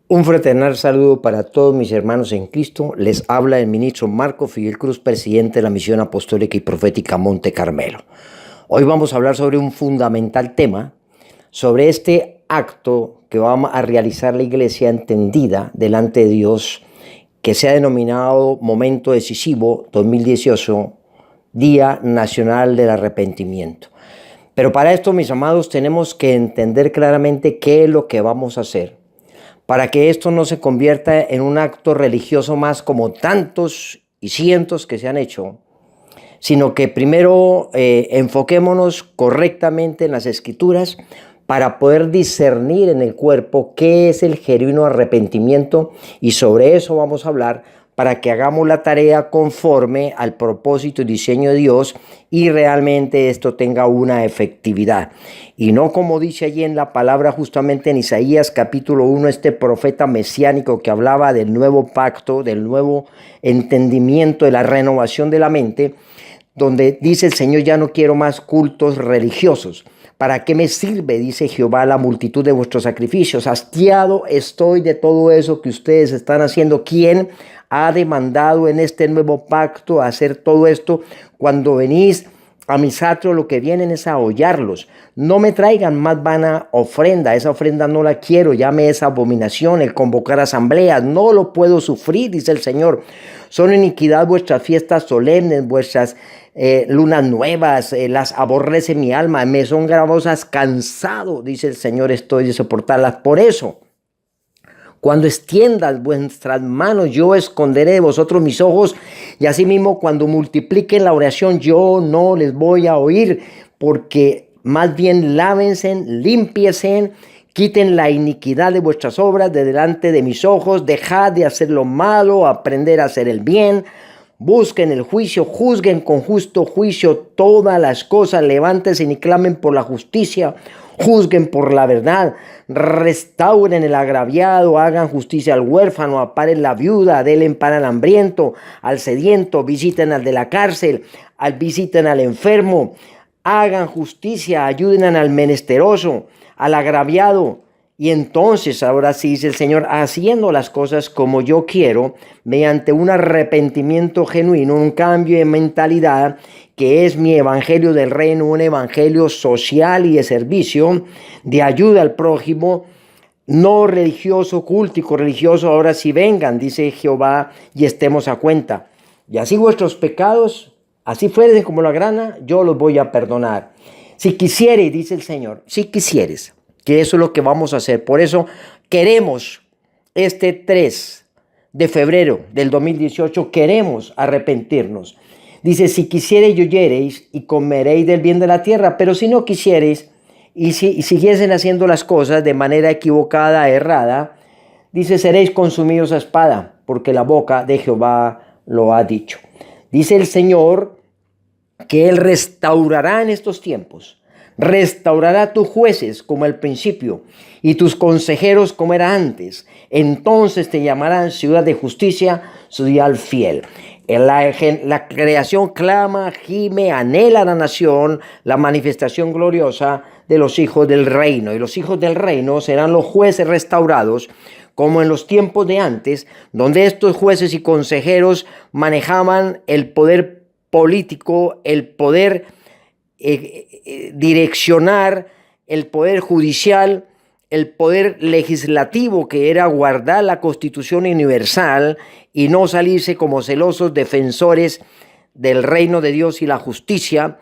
Un fraternal saludo para todos mis hermanos en Cristo. Les habla el ministro Marco Fidel Cruz, presidente de la Misión Apostólica y Profética Monte Carmelo. Hoy vamos a hablar sobre un fundamental tema, sobre este acto que vamos a realizar la iglesia entendida delante de Dios, que se ha denominado Momento Decisivo 2018, Día Nacional del Arrepentimiento. Pero para esto, mis amados, tenemos que entender claramente qué es lo que vamos a hacer, para que esto no se convierta en un acto religioso más como tantos y cientos que se han hecho, sino que primero enfoquémonos correctamente en las Escrituras para poder discernir en el cuerpo qué es el genuino arrepentimiento, y sobre eso vamos a hablar para que hagamos la tarea conforme al propósito y diseño de Dios y realmente esto tenga una efectividad. Y no como dice allí en la palabra, justamente en Isaías capítulo 1, este profeta mesiánico que hablaba del nuevo pacto, del nuevo entendimiento, de la renovación de la mente, donde dice el Señor: ya no quiero más cultos religiosos. ¿Para qué me sirve, dice Jehová, la multitud de vuestros sacrificios? Hastiado estoy de todo eso que ustedes están haciendo. ¿Quién ha demandado en este nuevo pacto hacer todo esto? Cuando venís a mis atrios, lo que vienen es a hollarlos. No me traigan más vana ofrenda. Esa ofrenda no la quiero. Ya me es abominación el convocar asambleas. No lo puedo sufrir, dice el Señor. Son iniquidad vuestras fiestas solemnes, vuestras lunas nuevas, las aborrece mi alma, me son gravosas, cansado, dice el Señor, estoy de soportarlas. Por eso, cuando extiendas vuestras manos, yo esconderé de vosotros mis ojos, y asimismo cuando multipliquen la oración, yo no les voy a oír, porque más bien lávense, límpiesen, quiten la iniquidad de vuestras obras de delante de mis ojos, dejad de hacer lo malo, aprender a hacer el bien. Busquen el juicio, juzguen con justo juicio todas las cosas, levántense y clamen por la justicia, juzguen por la verdad, restauren el agraviado, hagan justicia al huérfano, aparen la viuda, denle pan al hambriento, al sediento, visiten al de la cárcel, visiten al enfermo, hagan justicia, ayuden al menesteroso, al agraviado. Y entonces, ahora sí, dice el Señor, haciendo las cosas como yo quiero, mediante un arrepentimiento genuino, un cambio de mentalidad, que es mi evangelio del reino, un evangelio social y de servicio, de ayuda al prójimo, no religioso, cultico religioso. Ahora sí vengan, dice Jehová, y estemos a cuenta. Y así vuestros pecados, así fueren como la grana, yo los voy a perdonar. Si quisieres, dice el Señor, si quisieres, que eso es lo que vamos a hacer. Por eso queremos este 3 de febrero del 2018, queremos arrepentirnos. Dice: si quisiereis y oyereis y comeréis del bien de la tierra, pero si no quisiereis y si siguiesen haciendo las cosas de manera equivocada, errada, dice, seréis consumidos a espada, porque la boca de Jehová lo ha dicho. Dice el Señor que Él restaurará en estos tiempos. Restaurará tus jueces como al principio y tus consejeros como era antes. Entonces te llamarán ciudad de justicia, ciudad fiel. La creación clama, gime, anhela la nación, la manifestación gloriosa de los hijos del reino. Y los hijos del reino serán los jueces restaurados, como en los tiempos de antes, donde estos jueces y consejeros manejaban el poder político, el poder direccionar, el poder judicial, el poder legislativo, que era guardar la Constitución universal y no salirse como celosos defensores del reino de Dios y la justicia.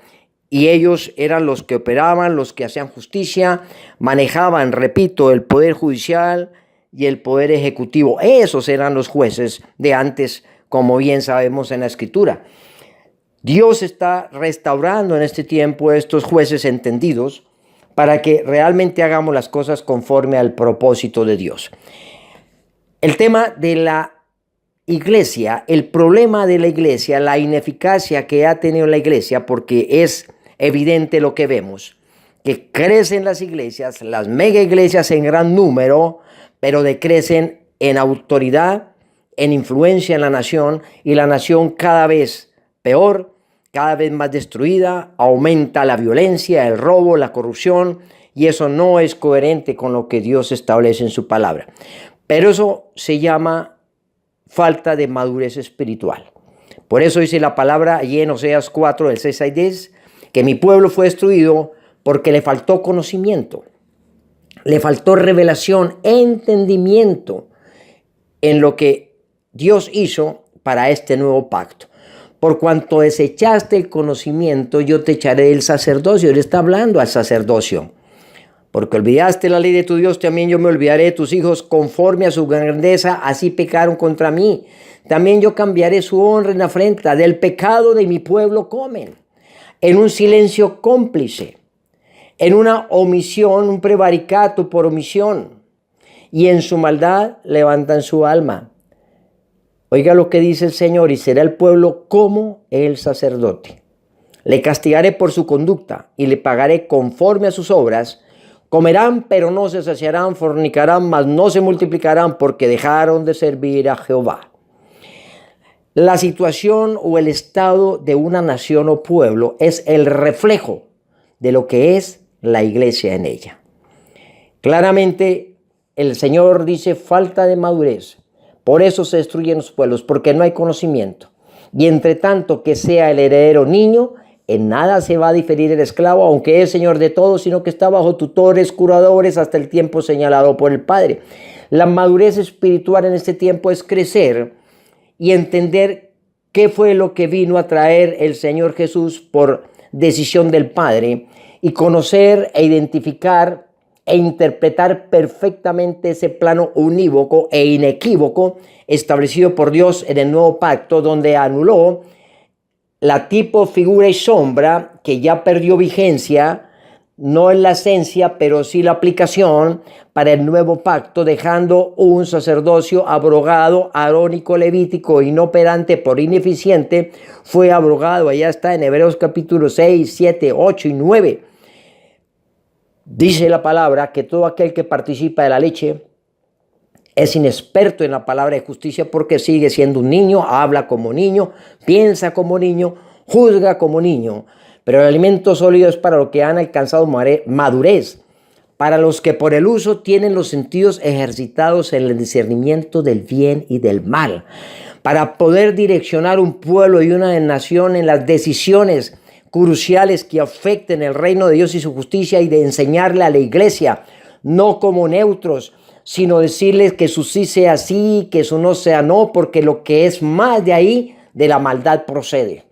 Y ellos eran los que operaban, los que hacían justicia, manejaban, repito, el poder judicial y el poder ejecutivo. Esos eran los jueces de antes, como bien sabemos en la Escritura. Dios está restaurando en este tiempo estos jueces entendidos para que realmente hagamos las cosas conforme al propósito de Dios. El tema de la iglesia, el problema de la iglesia, la ineficacia que ha tenido la iglesia, porque es evidente lo que vemos, que crecen las iglesias, las mega iglesias en gran número, pero decrecen en autoridad, en influencia en la nación, y la nación cada vez peor, cada vez más destruida, aumenta la violencia, el robo, la corrupción, y eso no es coherente con lo que Dios establece en su palabra. Pero eso se llama falta de madurez espiritual. Por eso dice la palabra allí en Oseas 4, del 6 al 10, que mi pueblo fue destruido porque le faltó conocimiento, le faltó revelación, entendimiento en lo que Dios hizo para este nuevo pacto. Por cuanto desechaste el conocimiento, yo te echaré del sacerdocio. Él está hablando al sacerdocio. Porque olvidaste la ley de tu Dios, también yo me olvidaré de tus hijos conforme a su grandeza, así pecaron contra mí. También yo cambiaré su honra en afrenta, del pecado de mi pueblo comen, en un silencio cómplice, en una omisión, un prevaricato por omisión, y en su maldad levantan su alma. Oiga lo que dice el Señor, y será el pueblo como el sacerdote. Le castigaré por su conducta y le pagaré conforme a sus obras. Comerán, pero no se saciarán, fornicarán, mas no se multiplicarán, porque dejaron de servir a Jehová. La situación o el estado de una nación o pueblo es el reflejo de lo que es la iglesia en ella. Claramente el Señor dice falta de madurez. Por eso se destruyen los pueblos, porque no hay conocimiento. Y entre tanto que sea el heredero niño, en nada se va a diferir el esclavo, aunque es señor de todo, sino que está bajo tutores, curadores, hasta el tiempo señalado por el Padre. La madurez espiritual en este tiempo es crecer y entender qué fue lo que vino a traer el Señor Jesús por decisión del Padre, y conocer e identificar e interpretar perfectamente ese plano unívoco e inequívoco establecido por Dios en el nuevo pacto, donde anuló la tipo, figura y sombra que ya perdió vigencia, no en la esencia, pero sí la aplicación para el nuevo pacto, dejando un sacerdocio abrogado, arónico, levítico, inoperante por ineficiente, fue abrogado. Allá está en Hebreos capítulo 6, 7, 8 y 9. Dice la palabra que todo aquel que participa de la leche es inexperto en la palabra de justicia, porque sigue siendo un niño, habla como niño, piensa como niño, juzga como niño. Pero el alimento sólido es para los que han alcanzado madurez, para los que por el uso tienen los sentidos ejercitados en el discernimiento del bien y del mal, para poder direccionar un pueblo y una nación en las decisiones cruciales que afecten el reino de Dios y su justicia, y de enseñarle a la iglesia, no como neutros, sino decirles que su sí sea sí, que su no sea no, porque lo que es más de ahí, de la maldad procede.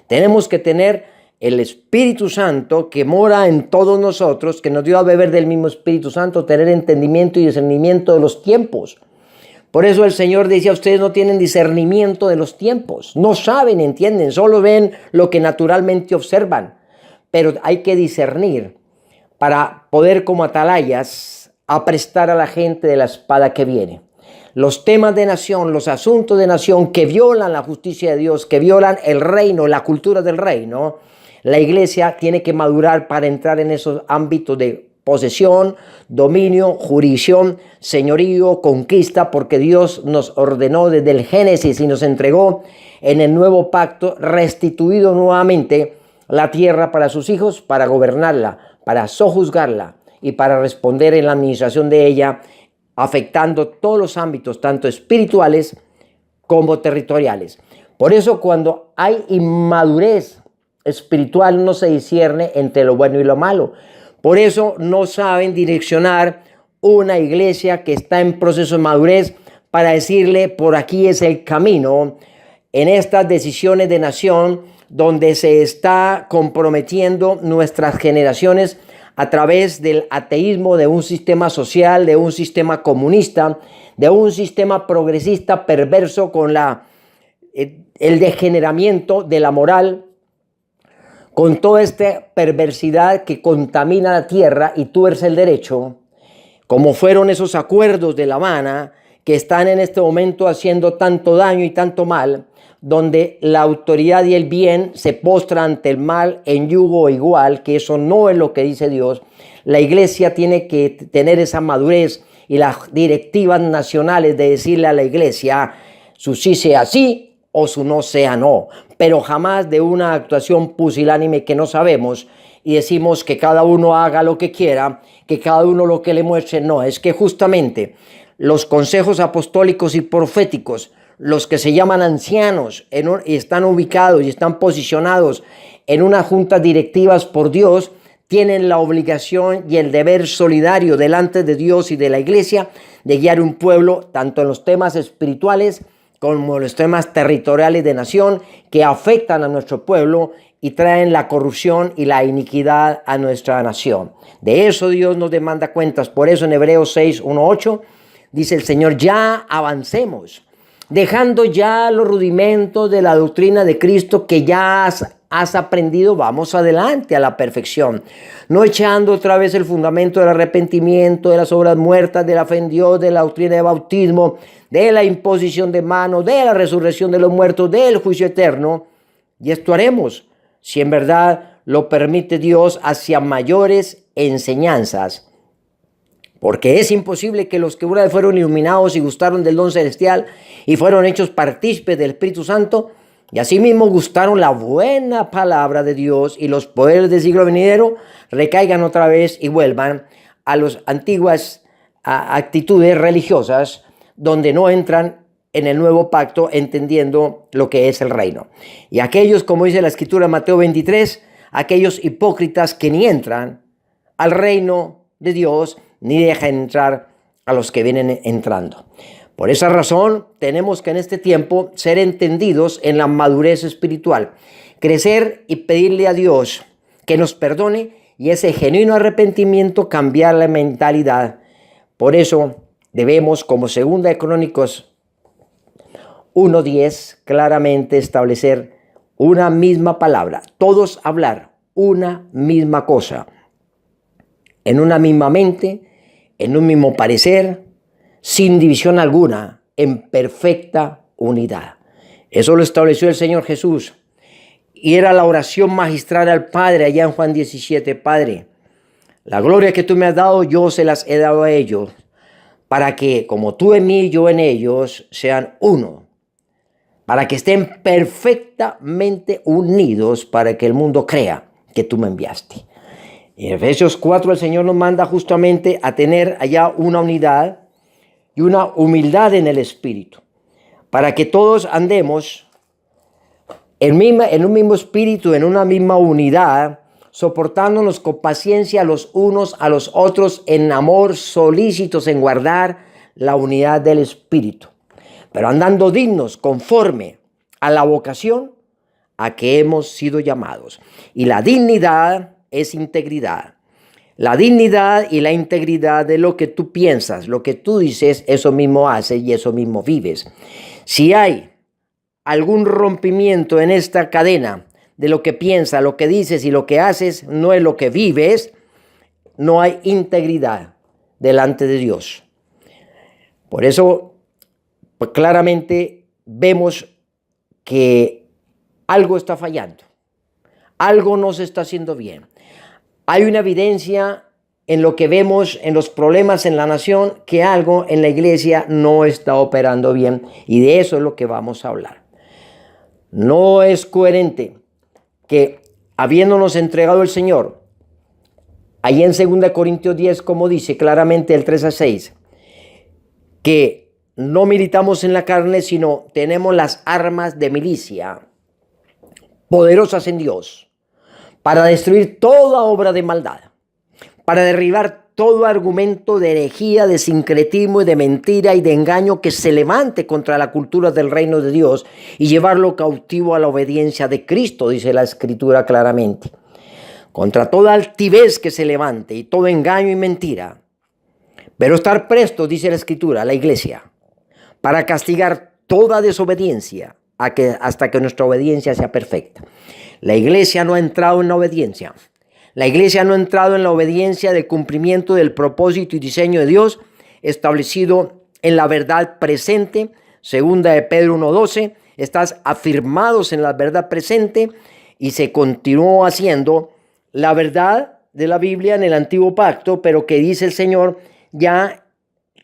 Tenemos que tener el Espíritu Santo que mora en todos nosotros, que nos dio a beber del mismo Espíritu Santo, tener entendimiento y discernimiento de los tiempos. Por eso el Señor decía, ustedes no tienen discernimiento de los tiempos, no saben, entienden, solo ven lo que naturalmente observan. Pero hay que discernir para poder, como atalayas, aprestar a la gente de la espada que viene. Los temas de nación, los asuntos de nación que violan la justicia de Dios, que violan el reino, la cultura del reino, la iglesia tiene que madurar para entrar en esos ámbitos de posesión, dominio, jurisdicción, señorío, conquista, porque Dios nos ordenó desde el Génesis y nos entregó en el nuevo pacto, restituido nuevamente la tierra para sus hijos, para gobernarla, para sojuzgarla y para responder en la administración de ella, afectando todos los ámbitos, tanto espirituales como territoriales. Por eso, cuando hay inmadurez espiritual, no se discierne entre lo bueno y lo malo. Por eso no saben direccionar una iglesia que está en proceso de madurez para decirle, por aquí es el camino, en estas decisiones de nación donde se está comprometiendo nuestras generaciones a través del ateísmo, de un sistema social, de un sistema comunista, de un sistema progresista perverso con el degeneramiento de la moral, con toda esta perversidad que contamina la tierra y tuerce el derecho, como fueron esos acuerdos de La Habana que están en este momento haciendo tanto daño y tanto mal, donde la autoridad y el bien se postran ante el mal en yugo igual, que eso no es lo que dice Dios. La iglesia tiene que tener esa madurez y las directivas nacionales de decirle a la iglesia, su sí sea sí o su no sea no, pero jamás de una actuación pusilánime que no sabemos y decimos que cada uno haga lo que quiera, que cada uno lo que le muestre. No, es que justamente los consejos apostólicos y proféticos, los que se llaman ancianos, y están ubicados y están posicionados en unas juntas directivas por Dios, tienen la obligación y el deber solidario delante de Dios y de la iglesia de guiar un pueblo tanto en los temas espirituales como en los temas territoriales de nación que afectan a nuestro pueblo y traen la corrupción y la iniquidad a nuestra nación. De eso Dios nos demanda cuentas. Por eso en Hebreos 6, 1, 8 dice el Señor: ya avancemos, dejando ya los rudimentos de la doctrina de Cristo que ya has aprendido, vamos adelante a la perfección, no echando otra vez el fundamento del arrepentimiento, de las obras muertas, de la fe en Dios, de la doctrina de bautismo, de la imposición de manos, de la resurrección de los muertos, del juicio eterno. Y esto haremos, si en verdad lo permite Dios, hacia mayores enseñanzas. Porque es imposible que los que una vez fueron iluminados y gustaron del don celestial y fueron hechos partícipes del Espíritu Santo, y asimismo gustaron la buena palabra de Dios y los poderes del siglo venidero, recaigan otra vez y vuelvan a las antiguas actitudes religiosas donde no entran en el nuevo pacto entendiendo lo que es el reino. Y aquellos, como dice la escritura en Mateo 23, aquellos hipócritas que ni entran al reino de Dios ni dejan entrar a los que vienen entrando. Por esa razón, tenemos que en este tiempo ser entendidos en la madurez espiritual, crecer y pedirle a Dios que nos perdone y ese genuino arrepentimiento cambiar la mentalidad. Por eso debemos, como Segunda de Crónicos 1:10, claramente establecer una misma palabra, todos hablar una misma cosa, en una misma mente, en un mismo parecer, sin división alguna, en perfecta unidad. Eso lo estableció el Señor Jesús. Y era la oración magistral al Padre allá en Juan 17. Padre, la gloria que tú me has dado, yo se las he dado a ellos, para que, como tú en mí y yo en ellos, sean uno. Para que estén perfectamente unidos, para que el mundo crea que tú me enviaste. En Efesios 4 el Señor nos manda justamente a tener allá una unidad y una humildad en el espíritu, para que todos andemos en un mismo espíritu, en una misma unidad, soportándonos con paciencia los unos a los otros en amor, solícitos en guardar la unidad del espíritu, pero andando dignos conforme a la vocación a que hemos sido llamados. Y la dignidad es integridad. La dignidad y la integridad de lo que tú piensas, lo que tú dices, eso mismo haces y eso mismo vives. Si hay algún rompimiento en esta cadena de lo que piensas, lo que dices y lo que haces, no es lo que vives, no hay integridad delante de Dios. Por eso, pues claramente vemos que algo está fallando, algo no se está haciendo bien. Hay una evidencia en lo que vemos en los problemas en la nación que algo en la iglesia no está operando bien, y de eso es lo que vamos a hablar. No es coherente que, habiéndonos entregado el Señor, ahí en 2 Corintios 10, como dice claramente el 3-6, que no militamos en la carne, sino tenemos las armas de milicia poderosas en Dios, para destruir toda obra de maldad, para derribar todo argumento de herejía, de sincretismo y de mentira y de engaño que se levante contra la cultura del reino de Dios y llevarlo cautivo a la obediencia de Cristo, dice la Escritura claramente. Contra toda altivez que se levante y todo engaño y mentira. Pero estar presto, dice la Escritura, la iglesia, para castigar toda desobediencia hasta que nuestra obediencia sea perfecta. La iglesia no ha entrado en la obediencia. La iglesia no ha entrado en la obediencia del cumplimiento del propósito y diseño de Dios establecido en la verdad presente. Segunda de Pedro 1:12. Estás afirmados en la verdad presente y se continuó haciendo la verdad de la Biblia en el antiguo pacto, pero que dice el Señor ya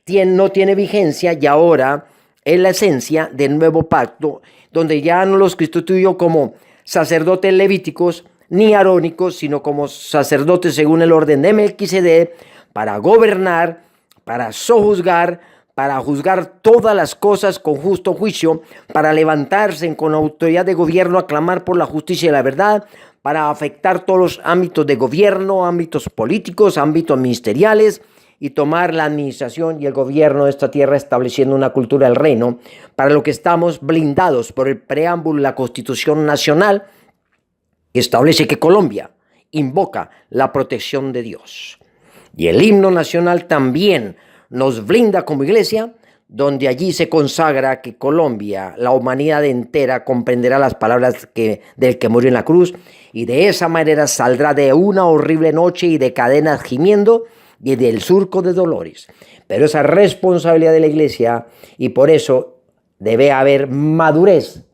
no tiene vigencia y ahora es la esencia del nuevo pacto, donde ya no los constituyó como sacerdotes levíticos ni arónicos, sino como sacerdotes según el orden de Melquisedec, para gobernar, para sojuzgar, para juzgar todas las cosas con justo juicio, para levantarse con autoridad de gobierno a clamar por la justicia y la verdad, para afectar todos los ámbitos de gobierno, ámbitos políticos, ámbitos ministeriales, y tomar la administración y el gobierno de esta tierra, estableciendo una cultura del reino, para lo que estamos blindados por el preámbulo de la Constitución Nacional, que establece que Colombia invoca la protección de Dios. Y el himno nacional también nos blinda como iglesia, donde allí se consagra que Colombia, la humanidad entera, comprenderá las palabras del que murió en la cruz, y de esa manera saldrá de una horrible noche y de cadenas gimiendo, y del surco de dolores. Pero esa responsabilidad de la iglesia, y por eso debe haber madurez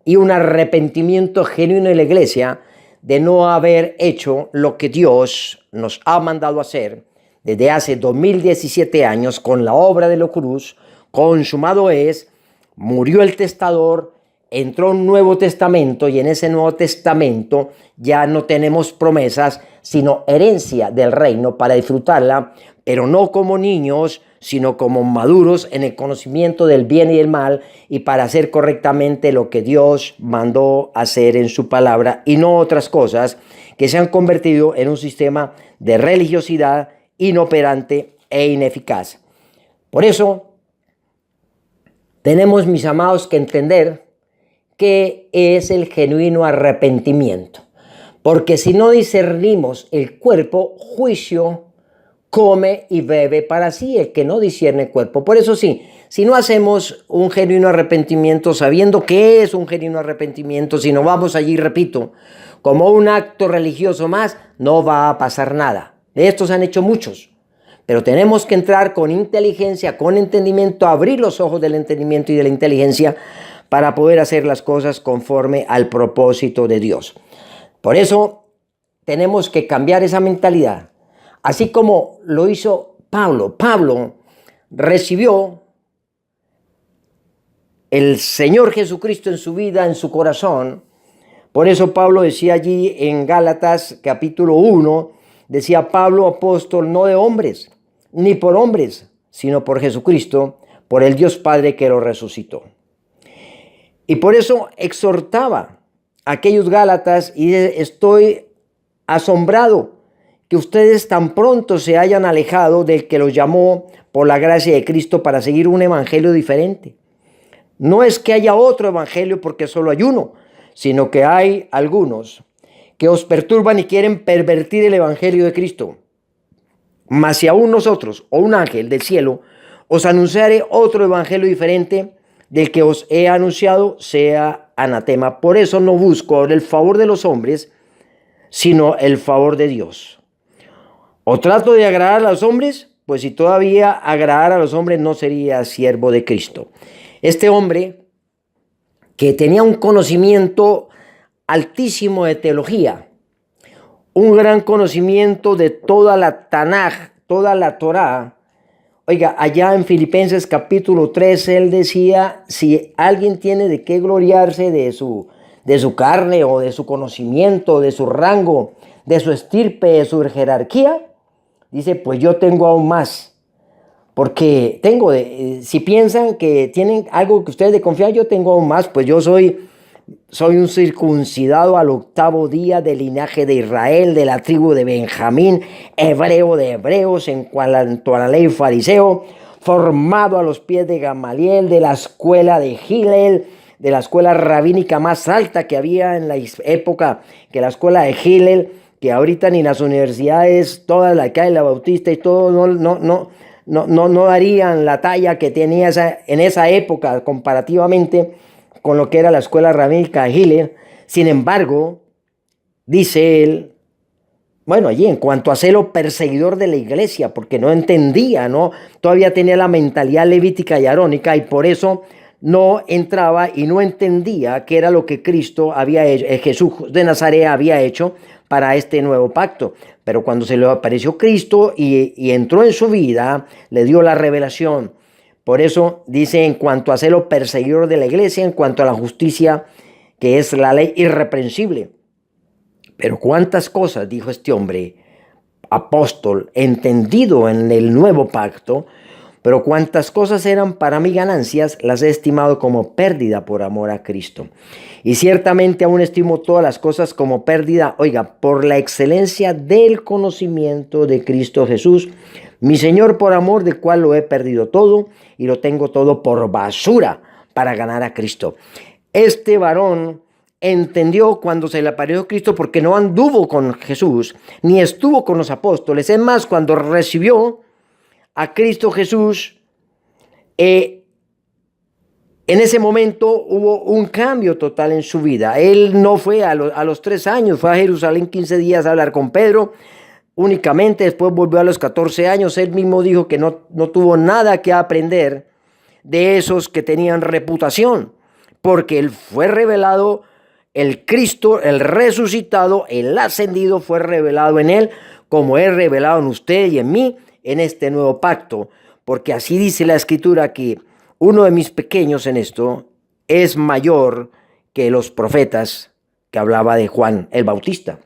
y un arrepentimiento genuino de la iglesia de no haber hecho lo que Dios nos ha mandado hacer desde hace 2017 años con la obra de la cruz. Consumado es, murió el testador, entró un Nuevo Testamento, y en ese Nuevo Testamento ya no tenemos promesas, sino herencia del reino para disfrutarla, pero no como niños, sino como maduros en el conocimiento del bien y del mal, y para hacer correctamente lo que Dios mandó hacer en su palabra, y no otras cosas que se han convertido en un sistema de religiosidad inoperante e ineficaz. Por eso tenemos, mis amados, que entender qué es el genuino arrepentimiento. Porque si no discernimos el cuerpo, juicio come y bebe para sí el que no discierne el cuerpo. Por eso sí, si no hacemos un genuino arrepentimiento, sabiendo qué es un genuino arrepentimiento, si no vamos allí, repito, como un acto religioso más, no va a pasar nada. De estos han hecho muchos. Pero tenemos que entrar con inteligencia, con entendimiento, abrir los ojos del entendimiento y de la inteligencia para poder hacer las cosas conforme al propósito de Dios. Por eso tenemos que cambiar esa mentalidad. Así como lo hizo Pablo. Pablo recibió el Señor Jesucristo en su vida, en su corazón. Por eso Pablo decía allí en Gálatas capítulo 1, decía: Pablo, apóstol, no de hombres, ni por hombres, sino por Jesucristo, por el Dios Padre que lo resucitó. Y por eso exhortaba a aquellos Gálatas, y estoy asombrado que ustedes tan pronto se hayan alejado del que los llamó por la gracia de Cristo para seguir un evangelio diferente. No es que haya otro evangelio, porque solo hay uno, sino que hay algunos que os perturban y quieren pervertir el evangelio de Cristo. Mas si aún nosotros, o un ángel del cielo, os anunciare otro evangelio diferente del que os he anunciado, sea anatema. Por eso no busco ahora el favor de los hombres, sino el favor de Dios. ¿O trato de agradar a los hombres? Pues si todavía agradar a los hombres, no sería siervo de Cristo. Este hombre, que tenía un conocimiento altísimo de teología, un gran conocimiento de toda la Tanaj, toda la Torá. Oiga, allá en Filipenses capítulo 3, él decía: si alguien tiene de qué gloriarse de su carne, o de su conocimiento, de su rango, de su estirpe, de su jerarquía, dice: pues yo tengo aún más. Porque si piensan que tienen algo que ustedes de confiar, yo tengo aún más. Pues yo soy un circuncidado al 8º día del linaje de Israel, de la tribu de Benjamín, hebreo de hebreos, en cuanto a la ley fariseo, formado a los pies de Gamaliel, de la escuela de Hillel, de la escuela rabínica más alta que había en la época, que la escuela de Hillel, que ahorita ni las universidades, todas la que hay, la Bautista y todo, no darían la talla que tenía en esa época comparativamente con lo que era la escuela rabínica de Hillel. Sin embargo, dice él, bueno, allí en cuanto a celo perseguidor de la iglesia, porque no entendía, ¿no? Todavía tenía la mentalidad levítica y arónica, y por eso no entraba y no entendía qué era lo que Cristo había hecho, Jesús de Nazaret había hecho para este nuevo pacto. Pero cuando se le apareció Cristo y entró en su vida, le dio la revelación. Por eso dice: en cuanto a celo perseguidor de la iglesia, en cuanto a la justicia, que es la ley irreprensible. Pero cuántas cosas dijo este hombre, apóstol, entendido en el nuevo pacto, Pero cuantas cosas eran para mí ganancias, las he estimado como pérdida por amor a Cristo. Y ciertamente aún estimo todas las cosas como pérdida, oiga, por la excelencia del conocimiento de Cristo Jesús, mi Señor, por amor del cual lo he perdido todo y lo tengo todo por basura para ganar a Cristo. Este varón entendió cuando se le apareció Cristo, porque no anduvo con Jesús, ni estuvo con los apóstoles. Es más, cuando recibió a Cristo Jesús, en ese momento hubo un cambio total en su vida. Él no fue a los 3 años, fue a Jerusalén 15 días a hablar con Pedro únicamente, después volvió a los 14 años. Él mismo dijo que no tuvo nada que aprender de esos que tenían reputación, porque él fue revelado, el Cristo, el resucitado, el ascendido fue revelado en él, como es revelado en usted y en mí, en este nuevo pacto. Porque así dice la Escritura, que uno de mis pequeños en esto es mayor que los profetas, que hablaba de Juan el Bautista,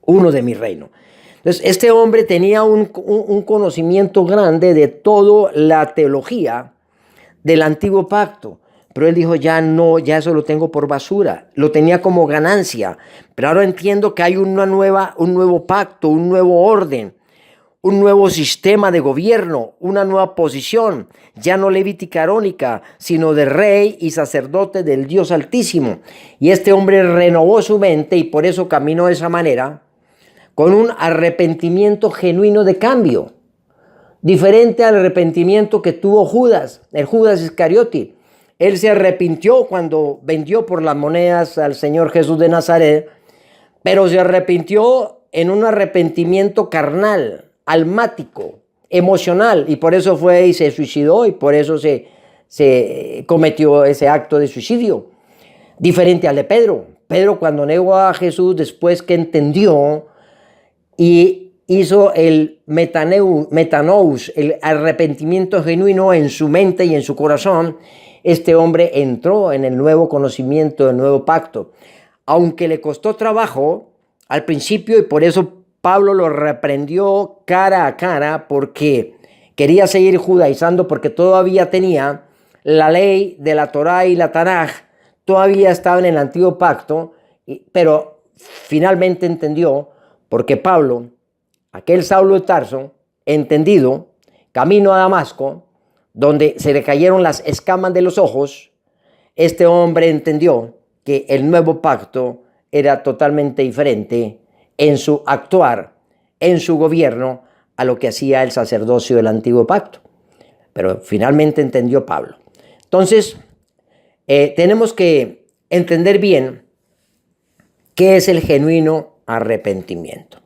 uno de mi reino. Entonces, este hombre tenía un conocimiento grande de toda la teología del antiguo pacto. Pero él dijo, ya no, ya eso lo tengo por basura. Lo tenía como ganancia. Pero ahora entiendo que hay un nuevo pacto, un nuevo orden, un nuevo sistema de gobierno, una nueva posición, ya no levítica arónica, sino de rey y sacerdote del Dios Altísimo. Y este hombre renovó su mente y por eso caminó de esa manera, con un arrepentimiento genuino de cambio, diferente al arrepentimiento que tuvo Judas, el Judas Iscariote. Él se arrepintió cuando vendió por las monedas al Señor Jesús de Nazaret, pero se arrepintió en un arrepentimiento carnal, almático, emocional, y por eso fue y se suicidó, y por eso se cometió ese acto de suicidio, diferente al de Pedro. Pedro, cuando negó a Jesús, después que entendió y hizo el metanous, el arrepentimiento genuino en su mente y en su corazón, este hombre entró en el nuevo conocimiento del nuevo pacto, aunque le costó trabajo al principio, y por eso Pablo lo reprendió cara a cara, porque quería seguir judaizando, porque todavía tenía la ley de la Torá y la Tanaj, todavía estaba en el antiguo pacto, pero finalmente entendió, porque Pablo, aquel Saulo de Tarso, entendido, camino a Damasco, donde se le cayeron las escamas de los ojos, este hombre entendió que el nuevo pacto era totalmente diferente en su actuar, en su gobierno, a lo que hacía el sacerdocio del antiguo pacto. Pero finalmente entendió Pablo. Entonces, tenemos que entender bien qué es el genuino arrepentimiento.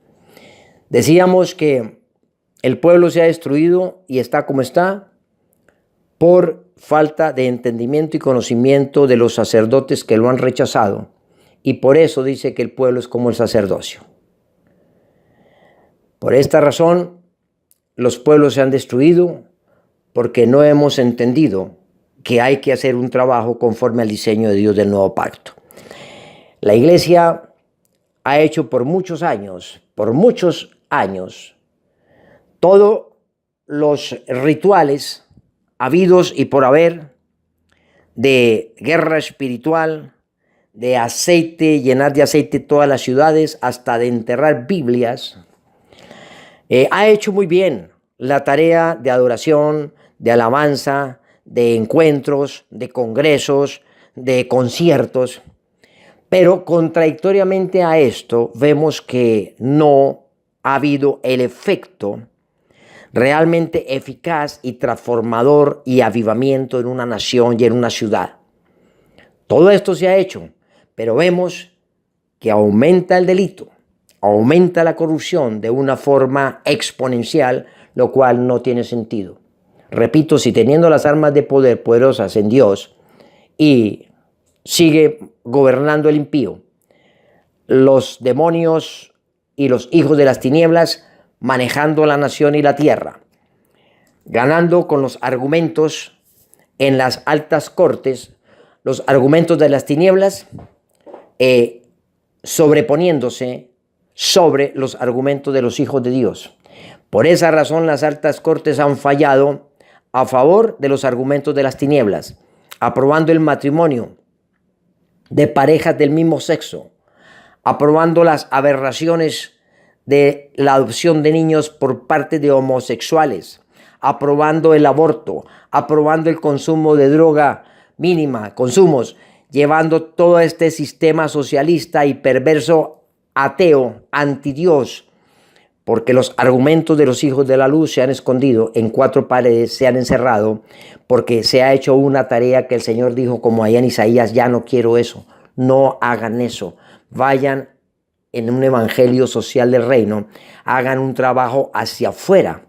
Decíamos que el pueblo se ha destruido y está como está por falta de entendimiento y conocimiento de los sacerdotes que lo han rechazado, y por eso dice que el pueblo es como el sacerdocio. Por esta razón, los pueblos se han destruido, porque no hemos entendido que hay que hacer un trabajo conforme al diseño de Dios del nuevo pacto. La iglesia ha hecho por muchos años, todos los rituales habidos y por haber, de guerra espiritual, de aceite, llenar de aceite todas las ciudades, hasta de enterrar Biblias. Ha hecho muy bien la tarea de adoración, de alabanza, de encuentros, de congresos, de conciertos. Pero contradictoriamente a esto, vemos que no ha habido el efecto realmente eficaz y transformador y avivamiento en una nación y en una ciudad. Todo esto se ha hecho, pero vemos que aumenta el delito, aumenta la corrupción de una forma exponencial, lo cual no tiene sentido. Repito, si teniendo las armas de poder poderosas en Dios y sigue gobernando el impío, los demonios y los hijos de las tinieblas manejando la nación y la tierra, ganando con los argumentos en las altas cortes, los argumentos de las tinieblas, sobreponiéndose sobre los argumentos de los hijos de Dios. Por esa razón las altas cortes han fallado, a favor de los argumentos de las tinieblas, aprobando el matrimonio de parejas del mismo sexo, aprobando las aberraciones de la adopción de niños por parte de homosexuales, aprobando el aborto, aprobando el consumo de droga mínima, consumos, llevando todo este sistema socialista y perverso, ateo, antidios, porque los argumentos de los hijos de la luz se han escondido en cuatro paredes, se han encerrado, porque se ha hecho una tarea que el Señor dijo, como allá en Isaías: ya no quiero eso, no hagan eso, vayan en un evangelio social del reino, hagan un trabajo hacia afuera.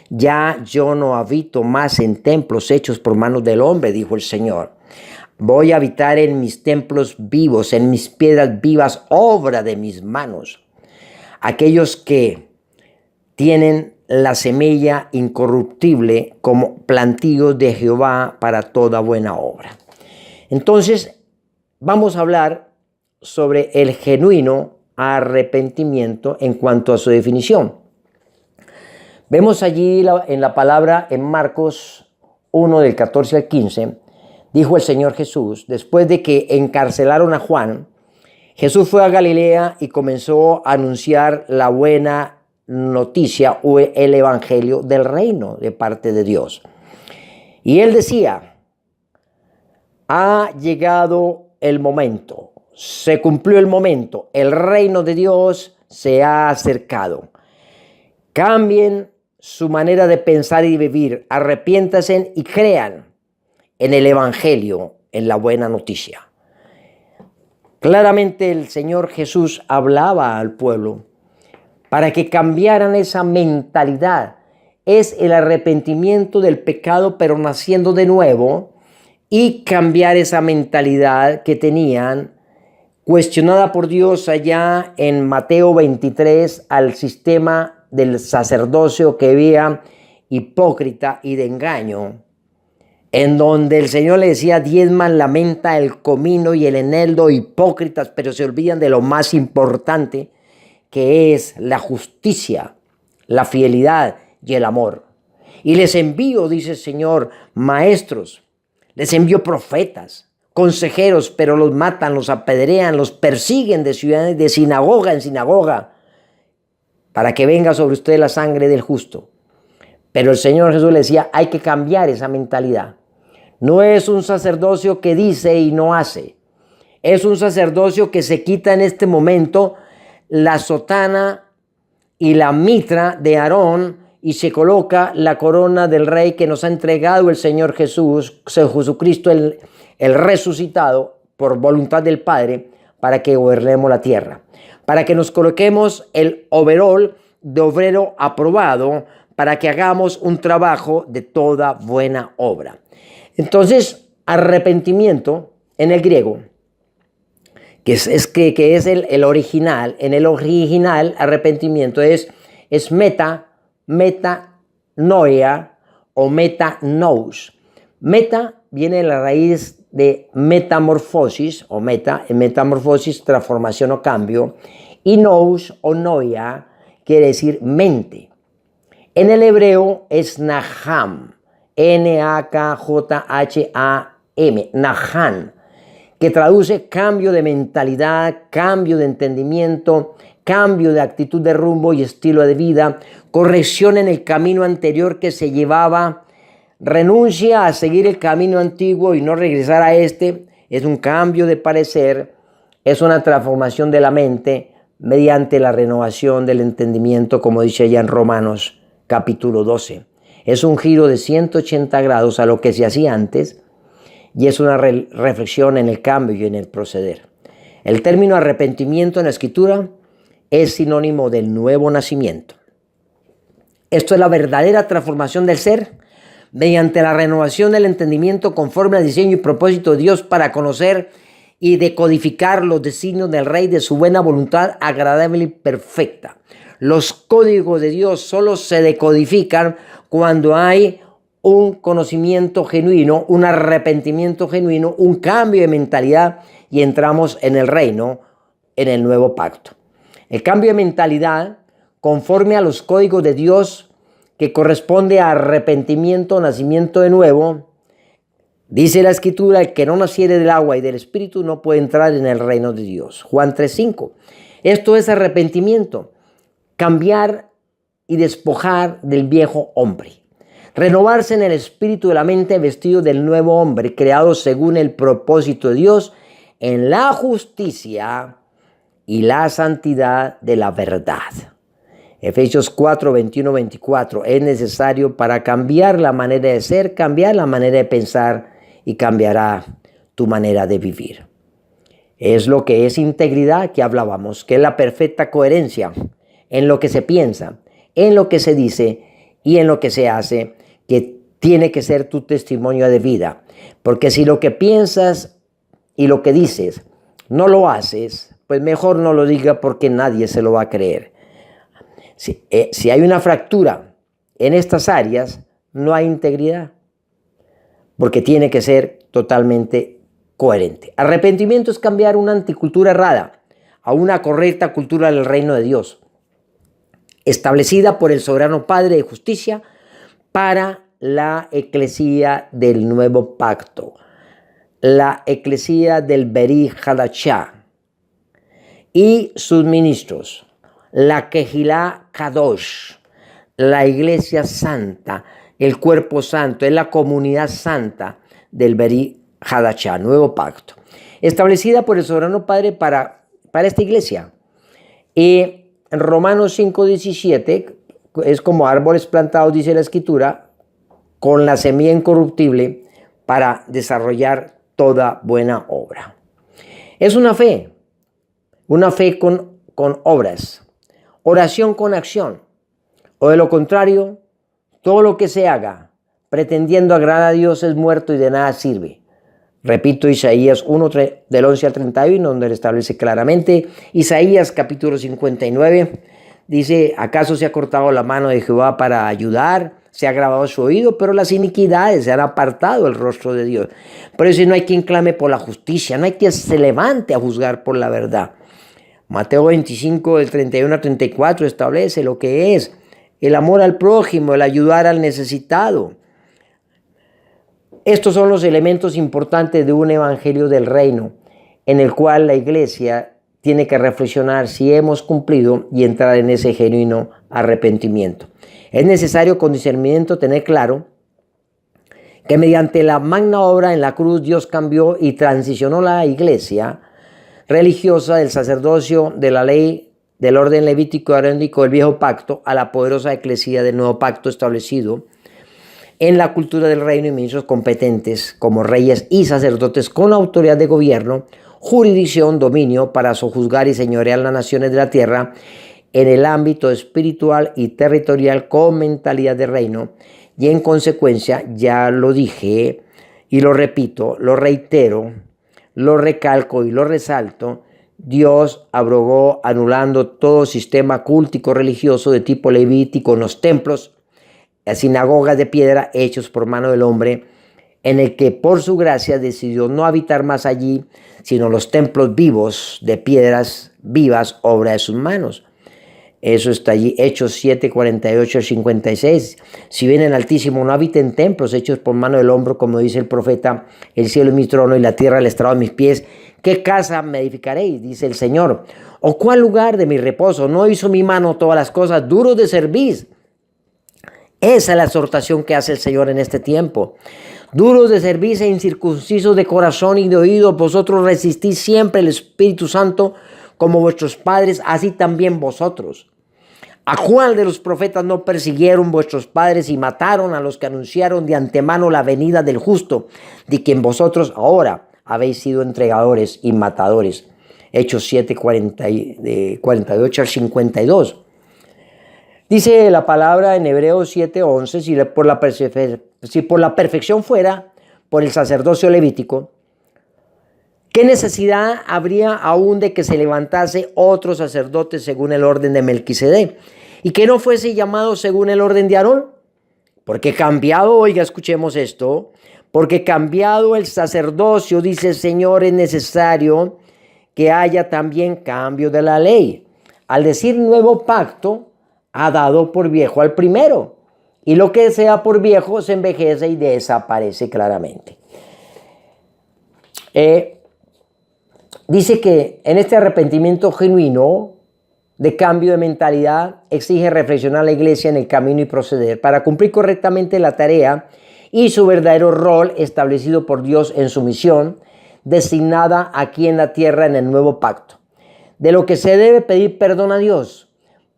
Ya yo no habito más en templos hechos por manos del hombre, dijo el Señor. Voy a habitar en mis templos vivos, en mis piedras vivas, obra de mis manos. Aquellos que tienen la semilla incorruptible como plantíos de Jehová para toda buena obra. Entonces, vamos a hablar sobre el genuino arrepentimiento en cuanto a su definición. Vemos allí en la palabra en Marcos 1 del 14 al 15, dijo el Señor Jesús, después de que encarcelaron a Juan, Jesús fue a Galilea y comenzó a anunciar la buena noticia o el evangelio del reino de parte de Dios. Y él decía: ha llegado el momento, se cumplió el momento, el reino de Dios se ha acercado. Cambien su manera de pensar y vivir, arrepiéntanse y crean en el evangelio, en la buena noticia. Claramente el Señor Jesús hablaba al pueblo para que cambiaran esa mentalidad. Es el arrepentimiento del pecado, pero naciendo de nuevo, y cambiar esa mentalidad que tenían, cuestionada por Dios allá en Mateo 23, al sistema del sacerdocio que había hipócrita y de engaño, en donde el Señor le decía: diezman la menta, el comino y el eneldo, hipócritas, pero se olvidan de lo más importante, que es la justicia, la fidelidad y el amor. Y les envío, dice el Señor, maestros, les envío profetas, consejeros, pero los matan, los apedrean, los persiguen de ciudad, de sinagoga en sinagoga, para que venga sobre ustedes la sangre del justo. Pero el Señor Jesús le decía: hay que cambiar esa mentalidad. No es un sacerdocio que dice y no hace. Es un sacerdocio que se quita en este momento la sotana y la mitra de Aarón y se coloca la corona del rey que nos ha entregado el Señor Jesús, Jesucristo el resucitado por voluntad del Padre, para que gobernemos la tierra, para que nos coloquemos el overol de obrero aprobado, para que hagamos un trabajo de toda buena obra. Entonces, arrepentimiento en el griego, que es el original, en el original arrepentimiento es metanoia o metanous. Meta viene de la raíz de metamorfosis o metamorfosis, transformación o cambio, y nous o noia quiere decir mente. En el hebreo es naham, N-A-K-J-H-A-M, naham, que traduce cambio de mentalidad, cambio de entendimiento, cambio de actitud de rumbo y estilo de vida, corrección en el camino anterior que se llevaba, renuncia a seguir el camino antiguo y no regresar a este. Es un cambio de parecer, es una transformación de la mente mediante la renovación del entendimiento, como dice allá en Romanos capítulo 12. Es un giro de 180 grados a lo que se hacía antes y es una reflexión en el cambio y en el proceder. El término arrepentimiento en la Escritura es sinónimo del nuevo nacimiento. Esto es la verdadera transformación del ser mediante la renovación del entendimiento conforme al diseño y propósito de Dios para conocer y decodificar los designios del Rey de su buena voluntad agradable y perfecta. Los códigos de Dios solo se decodifican cuando hay un conocimiento genuino, un arrepentimiento genuino, un cambio de mentalidad y entramos en el reino, en el nuevo pacto. El cambio de mentalidad, conforme a los códigos de Dios, que corresponde a arrepentimiento, nacimiento de nuevo, dice la Escritura, el que no naciere del agua y del Espíritu no puede entrar en el reino de Dios. Juan 3:5. Esto es arrepentimiento, cambiar y despojar del viejo hombre. Renovarse en el espíritu de la mente, vestido del nuevo hombre, creado según el propósito de Dios, en la justicia y la santidad de la verdad. Efesios 4, 21, 24. Es necesario para cambiar la manera de ser, cambiar la manera de pensar y cambiará tu manera de vivir. Es lo que es integridad que hablábamos, que es la perfecta coherencia en lo que se piensa, en lo que se dice y en lo que se hace, que tiene que ser tu testimonio de vida. Porque si lo que piensas y lo que dices no lo haces, pues mejor no lo diga porque nadie se lo va a creer. Si hay una fractura en estas áreas, no hay integridad, porque tiene que ser totalmente coherente. Arrepentimiento es cambiar una anticultura errada a una correcta cultura del reino de Dios, establecida por el soberano Padre de justicia para la eclesía del nuevo pacto, la eclesía del Beri Hadashah y sus ministros, la Kehilá Kadosh, la iglesia santa, el cuerpo santo, es la comunidad santa del Beri Hadashah, nuevo pacto, establecida por el soberano Padre para esta iglesia. Y en Romanos 5:17 es como árboles plantados, dice la Escritura, con la semilla incorruptible para desarrollar toda buena obra. Es una fe con obras, oración con acción, o de lo contrario, todo lo que se haga pretendiendo agradar a Dios es muerto y de nada sirve. Repito, Isaías 1, del 11 al 31, donde le establece claramente. Isaías capítulo 59, dice, ¿acaso se ha cortado la mano de Jehová para ayudar? Se ha grabado su oído, pero las iniquidades se han apartado el rostro de Dios. Por eso no hay quien clame por la justicia, no hay quien se levante a juzgar por la verdad. Mateo 25, del 31 al 34, establece lo que es el amor al prójimo, el ayudar al necesitado. Estos son los elementos importantes de un evangelio del reino, en el cual la iglesia tiene que reflexionar si hemos cumplido y entrar en ese genuino arrepentimiento. Es necesario con discernimiento tener claro que mediante la magna obra en la cruz Dios cambió y transicionó la iglesia religiosa del sacerdocio, de la ley, del orden levítico y arónico del viejo pacto a la poderosa eclesía del nuevo pacto establecido en la cultura del reino y ministros competentes como reyes y sacerdotes con autoridad de gobierno, jurisdicción, dominio para sojuzgar y señorear las naciones de la tierra en el ámbito espiritual y territorial con mentalidad de reino. Y en consecuencia, ya lo dije y lo repito, lo reitero, lo recalco y lo resalto, Dios abrogó anulando todo sistema cultico religioso de tipo levítico en los templos, las sinagogas de piedra hechos por mano del hombre, en el que por su gracia decidió no habitar más allí, sino los templos vivos de piedras vivas, obra de sus manos. Eso está allí, Hechos 7, 48 al 56. Si bien el Altísimo no habita en templos hechos por mano del hombre, como dice el profeta, el cielo es mi trono y la tierra el estrado de mis pies, ¿qué casa me edificaréis? Dice el Señor. ¿O cuál lugar de mi reposo? ¿No hizo mi mano todas las cosas? Duros de servir. Esa es la exhortación que hace el Señor en este tiempo. Duros de servir e incircuncisos de corazón y de oído, vosotros resistís siempre el Espíritu Santo como vuestros padres, así también vosotros. ¿A cuál de los profetas no persiguieron vuestros padres y mataron a los que anunciaron de antemano la venida del justo, de quien vosotros ahora habéis sido entregadores y matadores? Hechos 7, 48 al 52. Dice la palabra en Hebreos 7:11, si por la perfección fuera por el sacerdocio levítico, ¿qué necesidad habría aún de que se levantase otro sacerdote según el orden de Melquisedec y que no fuese llamado según el orden de Aarón? Porque cambiado, oiga, escuchemos esto, porque cambiado el sacerdocio, dice el Señor, es necesario que haya también cambio de la ley. Al decir nuevo pacto, ha dado por viejo al primero, y lo que sea por viejo se envejece y desaparece claramente. Dice que en este arrepentimiento genuino de cambio de mentalidad exige reflexionar la iglesia en el camino y proceder para cumplir correctamente la tarea y su verdadero rol establecido por Dios en su misión designada aquí en la tierra en el nuevo pacto. De lo que se debe pedir perdón a Dios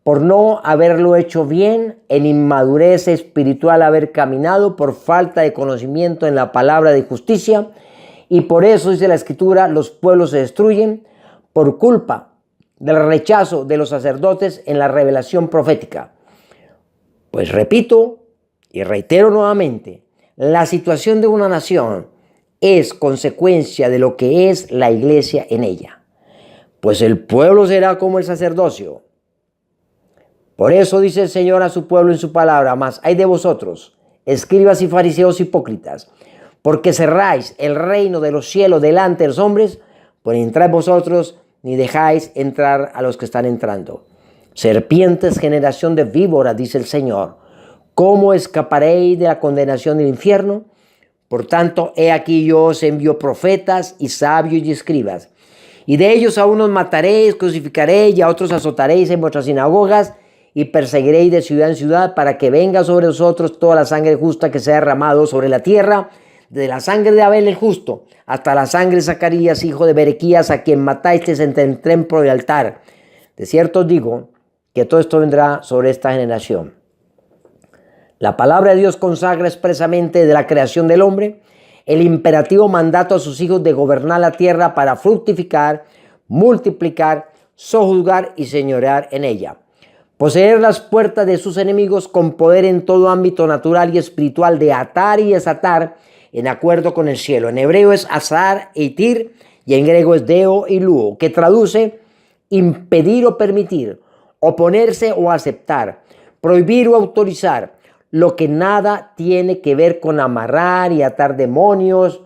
por no haberlo hecho bien, en inmadurez espiritual haber caminado por falta de conocimiento en la palabra de justicia, y por eso dice la Escritura, los pueblos se destruyen por culpa del rechazo de los sacerdotes en la revelación profética. Pues repito y reitero nuevamente, la situación de una nación es consecuencia de lo que es la iglesia en ella. Pues el pueblo será como el sacerdocio. Por eso dice el Señor a su pueblo en su palabra, mas hay de vosotros, escribas y fariseos hipócritas, porque cerráis el reino de los cielos delante de los hombres, por entrar vosotros ni dejáis entrar a los que están entrando. Serpientes, generación de víboras, dice el Señor, ¿cómo escaparéis de la condenación del infierno? Por tanto, he aquí yo os envío profetas y sabios y escribas, y de ellos a unos mataréis, crucificaréis, y a otros azotaréis en vuestras sinagogas, y perseguiréis de ciudad en ciudad, para que venga sobre vosotros toda la sangre justa que se ha derramado sobre la tierra, de la sangre de Abel el justo, hasta la sangre de Zacarías, hijo de Berequías, a quien matasteis entre el templo y el altar. De cierto os digo que todo esto vendrá sobre esta generación. La palabra de Dios consagra expresamente de la creación del hombre el imperativo mandato a sus hijos de gobernar la tierra para fructificar, multiplicar, sojuzgar y señorear en ella. Poseer las puertas de sus enemigos con poder en todo ámbito natural y espiritual de atar y desatar en acuerdo con el cielo. En hebreo es azar e itir y en griego es deo y luo, que traduce impedir o permitir, oponerse o aceptar, prohibir o autorizar, lo que nada tiene que ver con amarrar y atar demonios,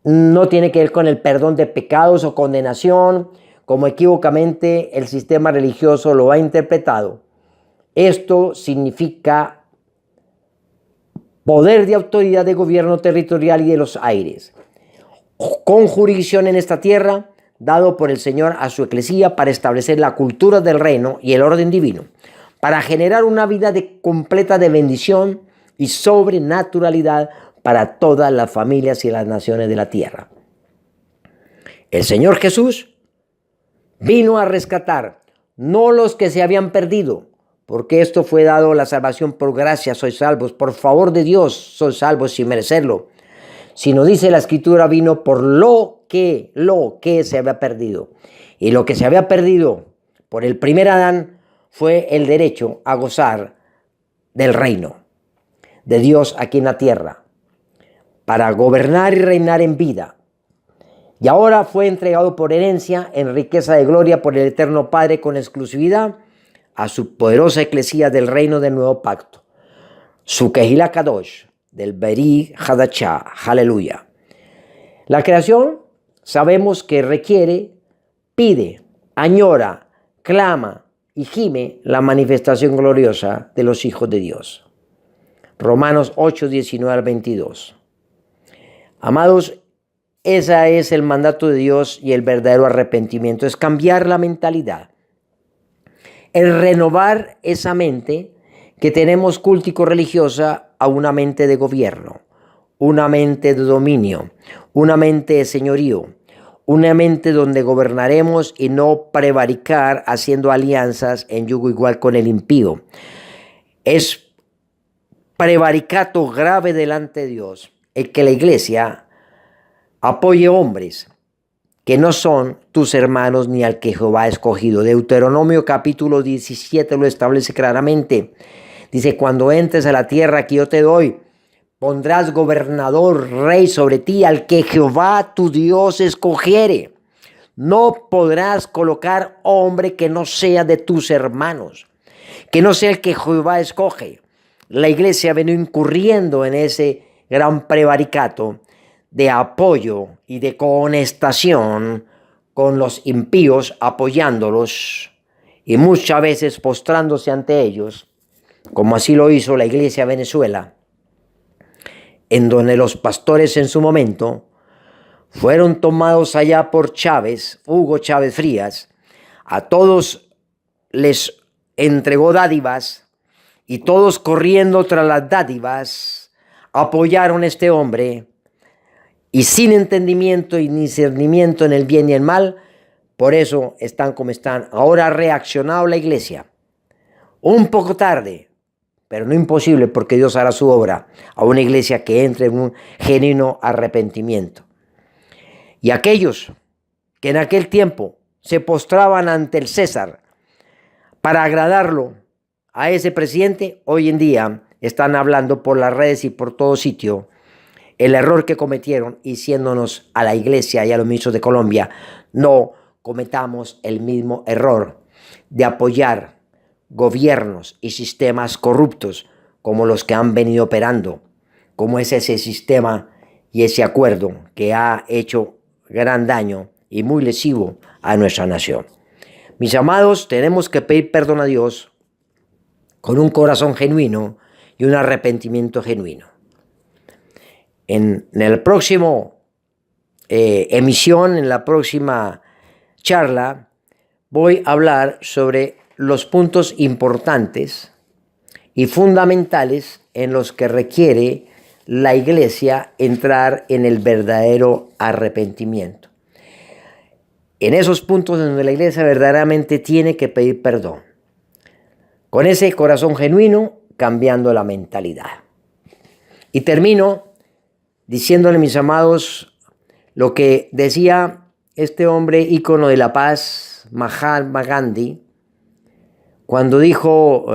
no tiene que ver con el perdón de pecados o condenación, como equívocamente el sistema religioso lo ha interpretado. Esto significa poder de autoridad de gobierno territorial y de los aires, con jurisdicción en esta tierra, dado por el Señor a su eclesía para establecer la cultura del reino y el orden divino, para generar una vida completa de bendición y sobrenaturalidad para todas las familias y las naciones de la tierra. El Señor Jesús vino a rescatar no los que se habían perdido, porque esto fue dado la salvación por gracia, sois salvos, por favor de Dios sois salvos sin merecerlo, sino dice la Escritura, vino por lo que se había perdido. Y lo que se había perdido por el primer Adán fue el derecho a gozar del reino de Dios aquí en la tierra, para gobernar y reinar en vida. Y ahora fue entregado por herencia en riqueza de gloria por el eterno Padre con exclusividad a su poderosa eclesía del reino del nuevo pacto, su Kehila Kadosh, del Beri Hadachá, aleluya. La creación sabemos que requiere, pide, añora, clama y gime la manifestación gloriosa de los hijos de Dios. Romanos 8, 19 al 22. Amados, ese es el mandato de Dios y el verdadero arrepentimiento, es cambiar la mentalidad. El renovar esa mente que tenemos cultico-religiosa a una mente de gobierno, una mente de dominio, una mente de señorío, una mente donde gobernaremos y no prevaricar haciendo alianzas en yugo igual con el impío. Es prevaricato grave delante de Dios el que la iglesia apoye hombres que no son tus hermanos ni al que Jehová ha escogido. Deuteronomio capítulo 17 lo establece claramente. Dice, cuando entres a la tierra que yo te doy, pondrás gobernador, rey sobre ti, al que Jehová tu Dios escogiere. No podrás colocar hombre que no sea de tus hermanos, que no sea el que Jehová escoge. La iglesia ha venido incurriendo en ese gran prevaricato de apoyo y de conestación con los impíos, apoyándolos y muchas veces postrándose ante ellos como así lo hizo la Iglesia Venezuela, en donde los pastores en su momento fueron tomados allá por Chávez, Hugo Chávez Frías, a todos les entregó dádivas y todos corriendo tras las dádivas apoyaron a este hombre y sin entendimiento y discernimiento en el bien y el mal, por eso están como están. Ahora ha reaccionado la iglesia, un poco tarde, pero no imposible porque Dios hará su obra a una iglesia que entre en un genuino arrepentimiento. Y aquellos que en aquel tiempo se postraban ante el César para agradarlo a ese presidente, hoy en día están hablando por las redes y por todo sitio el error que cometieron, diciéndonos a la iglesia y a los ministros de Colombia, no cometamos el mismo error de apoyar gobiernos y sistemas corruptos como los que han venido operando, como es ese sistema y ese acuerdo que ha hecho gran daño y muy lesivo a nuestra nación. Mis amados, tenemos que pedir perdón a Dios con un corazón genuino y un arrepentimiento genuino. En el próximo emisión, en la próxima charla, voy a hablar sobre los puntos importantes y fundamentales en los que requiere la iglesia entrar en el verdadero arrepentimiento. En esos puntos en donde la iglesia verdaderamente tiene que pedir perdón. Con ese corazón genuino, cambiando la mentalidad. Y termino diciéndole, mis amados, lo que decía este hombre ícono de la paz, Mahatma Gandhi, cuando dijo,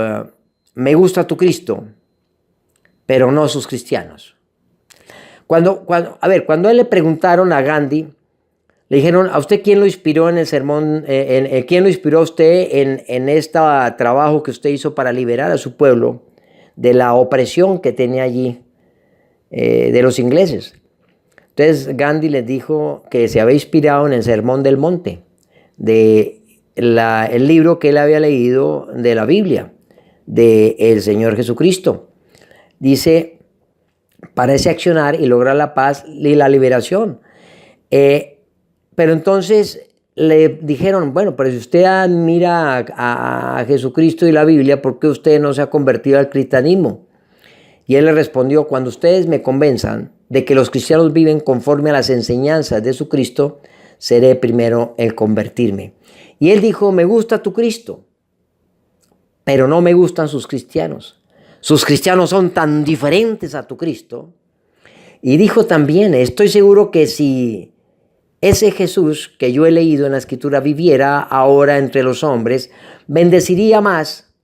me gusta tu Cristo, pero no sus cristianos. Cuando a él le preguntaron a Gandhi, le dijeron, ¿a usted quién lo inspiró en el sermón? ¿Quién lo inspiró a usted en este trabajo que usted hizo para liberar a su pueblo de la opresión que tenía allí de los ingleses? Entonces Gandhi les dijo que se había inspirado en el Sermón del Monte, el libro que él había leído de la Biblia, del Señor Jesucristo. Dice, para ese accionar y lograr la paz y la liberación. Pero entonces le dijeron, bueno, pero si usted admira a Jesucristo y la Biblia, ¿por qué usted no se ha convertido al cristianismo? Y él le respondió, cuando ustedes me convenzan de que los cristianos viven conforme a las enseñanzas de su Cristo, seré primero el convertirme. Y él dijo, me gusta tu Cristo, pero no me gustan sus cristianos. Sus cristianos son tan diferentes a tu Cristo. Y dijo también, estoy seguro que si ese Jesús que yo he leído en la Escritura viviera ahora entre los hombres, bendeciría más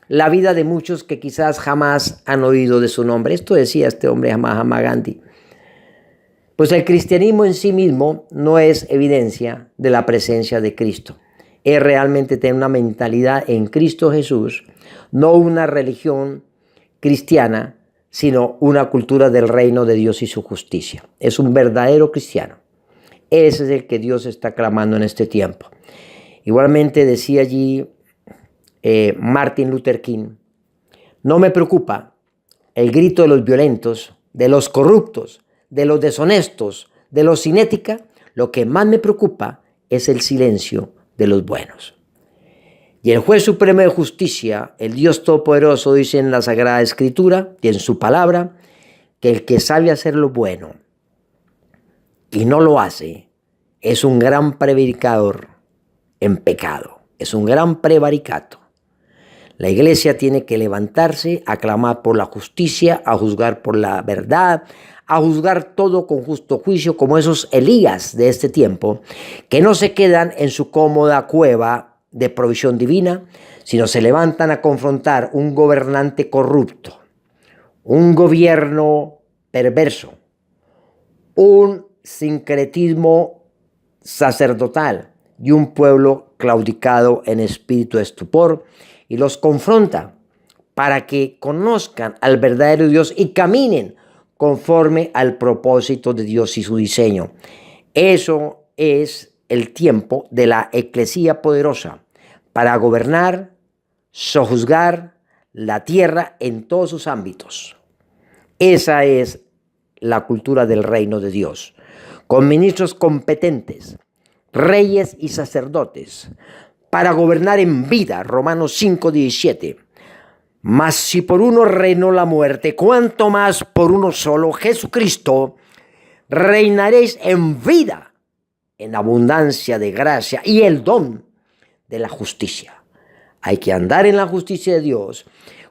la vida de muchos que quizás jamás han oído de su nombre. Esto decía este hombre, Mahatma Gandhi. Pues el cristianismo en sí mismo no es evidencia de la presencia de Cristo. Es realmente tener una mentalidad en Cristo Jesús, no una religión cristiana, sino una cultura del reino de Dios y su justicia. Es un verdadero cristiano. Ese es el que Dios está clamando en este tiempo. Igualmente decía allí Martin Luther King, no me preocupa el grito de los violentos, de los corruptos, de los deshonestos, de los sin ética. Lo que más me preocupa es el silencio de los buenos. Y el juez supremo de justicia, el Dios Todopoderoso, dice en la Sagrada Escritura y en su palabra, que el que sabe hacer lo bueno y no lo hace, es un gran prevaricador en pecado, es un gran prevaricato. La iglesia tiene que levantarse, a clamar por la justicia, a juzgar por la verdad, a juzgar todo con justo juicio, como esos Elías de este tiempo, que no se quedan en su cómoda cueva de provisión divina, sino se levantan a confrontar un gobernante corrupto, un gobierno perverso, un sincretismo sacerdotal y un pueblo claudicado en espíritu de estupor, y los confronta para que conozcan al verdadero Dios y caminen conforme al propósito de Dios y su diseño. Eso es el tiempo de la eclesía poderosa para gobernar, sojuzgar, la tierra en todos sus ámbitos. Esa es la cultura del reino de Dios, con ministros competentes, reyes y sacerdotes, para gobernar en vida, Romanos 5:17. Mas si por uno reinó la muerte, ¿cuánto más por uno solo, Jesucristo, reinaréis en vida, en abundancia de gracia y el don de la justicia? Hay que andar en la justicia de Dios.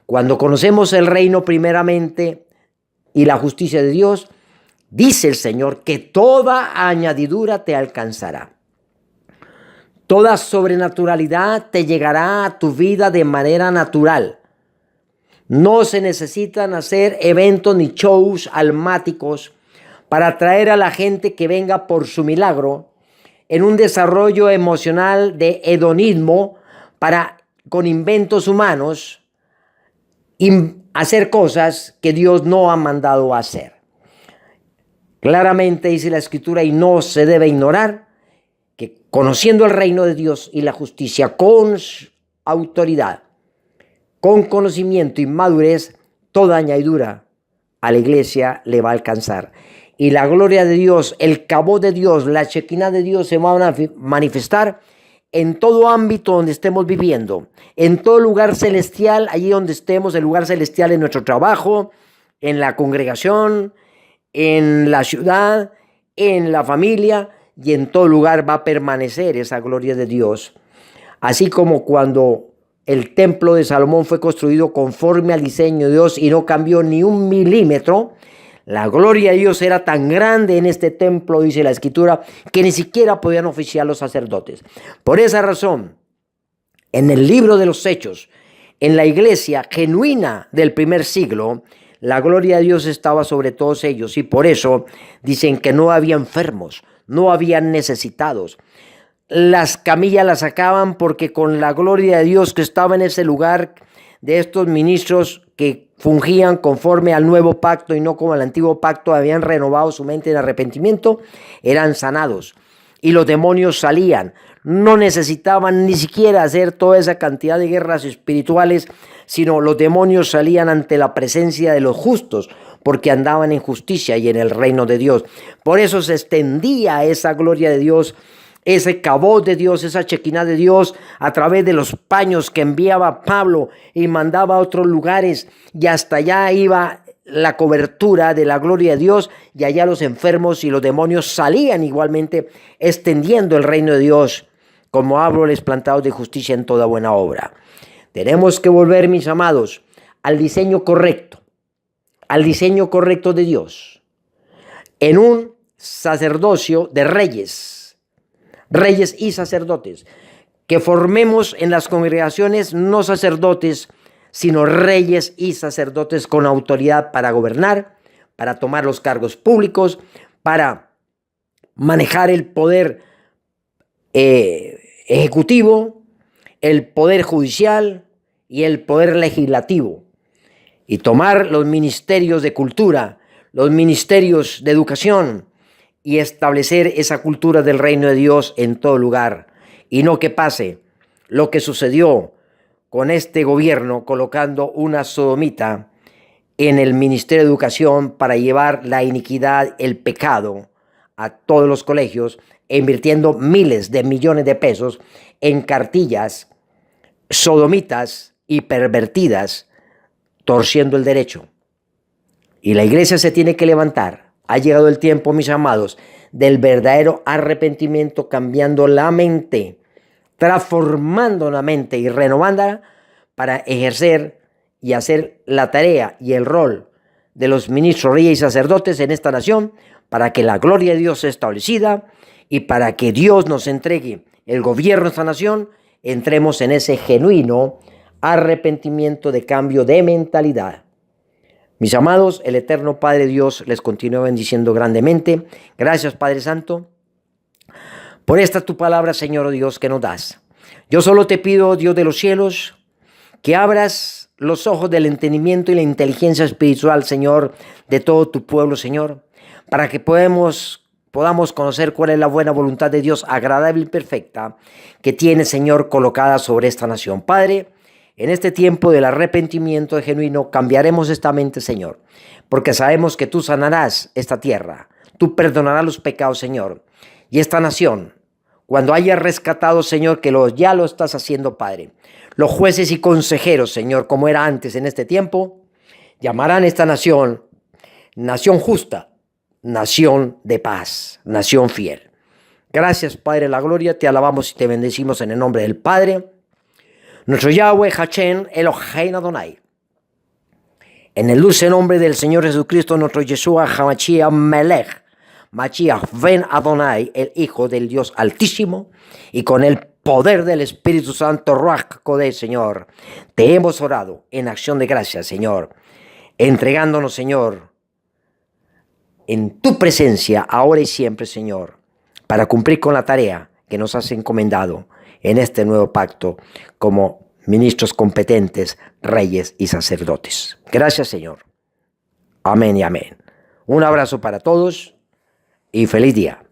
Cuando conocemos el reino primeramente y la justicia de Dios, dice el Señor que toda añadidura te alcanzará. Toda sobrenaturalidad te llegará a tu vida de manera natural. No se necesitan hacer eventos ni shows almáticos para atraer a la gente que venga por su milagro en un desarrollo emocional de hedonismo para, con inventos humanos, hacer cosas que Dios no ha mandado a hacer. Claramente dice la Escritura, y no se debe ignorar, que conociendo el reino de Dios y la justicia con autoridad, con conocimiento y madurez, toda añadidura a la iglesia le va a alcanzar. Y la gloria de Dios, el cabot de Dios, la Shekinah de Dios se va a manifestar en todo ámbito donde estemos viviendo, en todo lugar celestial, allí donde estemos, el lugar celestial en nuestro trabajo, en la congregación, en la ciudad, en la familia, y en todo lugar va a permanecer esa gloria de Dios. Así como cuando el templo de Salomón fue construido conforme al diseño de Dios y no cambió ni un milímetro, la gloria de Dios era tan grande en este templo, dice la Escritura, que ni siquiera podían oficiar los sacerdotes. Por esa razón, en el libro de los Hechos, en la iglesia genuina del primer siglo, la gloria de Dios estaba sobre todos ellos, y por eso dicen que no había enfermos, no había necesitados. Las camillas las sacaban porque con la gloria de Dios que estaba en ese lugar, de estos ministros que fungían conforme al nuevo pacto y no como al antiguo pacto, habían renovado su mente en arrepentimiento, eran sanados y los demonios salían. No necesitaban ni siquiera hacer toda esa cantidad de guerras espirituales, sino los demonios salían ante la presencia de los justos, porque andaban en justicia y en el reino de Dios. Por eso se extendía esa gloria de Dios, ese cabot de Dios, esa Shekinah de Dios, a través de los paños que enviaba Pablo y mandaba a otros lugares, y hasta allá iba la cobertura de la gloria de Dios, y allá los enfermos y los demonios salían igualmente, extendiendo el reino de Dios como árboles plantados de justicia en toda buena obra. Tenemos que volver, mis amados, al diseño correcto de Dios, en un sacerdocio de reyes y sacerdotes, que formemos en las congregaciones no sacerdotes, sino reyes y sacerdotes con autoridad para gobernar, para tomar los cargos públicos, para manejar el poder ejecutivo, el poder judicial y el poder legislativo, y tomar los ministerios de cultura, los ministerios de educación, y establecer esa cultura del reino de Dios en todo lugar. Y no que pase lo que sucedió con este gobierno, colocando una sodomita en el Ministerio de Educación para llevar la iniquidad, el pecado a todos los colegios, e invirtiendo miles de millones de pesos en cartillas sodomitas y pervertidas, torciendo el derecho. Y la iglesia se tiene que levantar. Ha llegado el tiempo, mis amados, del verdadero arrepentimiento, cambiando la mente, transformando la mente y renovándola para ejercer y hacer la tarea y el rol de los ministros, reyes y sacerdotes en esta nación, para que la gloria de Dios sea establecida y para que Dios nos entregue el gobierno de esta nación. Entremos en ese genuino arrepentimiento de cambio de mentalidad. Mis amados, el eterno Padre Dios les continúa bendiciendo grandemente. Gracias, Padre Santo, por esta tu palabra, Señor Dios, que nos das. Yo solo te pido, Dios de los cielos, que abras los ojos del entendimiento y la inteligencia espiritual, Señor, de todo tu pueblo, Señor, para que podamos conocer cuál es la buena voluntad de Dios, agradable y perfecta, que tiene, Señor, colocada sobre esta nación. Padre, En este tiempo del arrepentimiento genuino cambiaremos esta mente, Señor, porque sabemos que tú sanarás esta tierra, tú perdonarás los pecados, Señor, y esta nación, cuando hayas rescatado, Señor, que ya lo estás haciendo, Padre, los jueces y consejeros, Señor, como era antes en este tiempo, llamarán esta nación, nación justa, nación de paz, nación fiel. Gracias, Padre de la gloria, te alabamos y te bendecimos en el nombre del Padre, nuestro Yahweh, Hachem, Eloheinu Adonai. En el dulce nombre del Señor Jesucristo, nuestro Yeshua HaMashiach Melech, Mashiach Ben Adonai, el Hijo del Dios Altísimo, y con el poder del Espíritu Santo, Ruach Kodesh, Señor, te hemos orado en acción de gracias, Señor, entregándonos, Señor, en tu presencia, ahora y siempre, Señor, para cumplir con la tarea que nos has encomendado en este nuevo pacto como ministros competentes, reyes y sacerdotes. Gracias, Señor. Amén y amén. Un abrazo para todos y feliz día.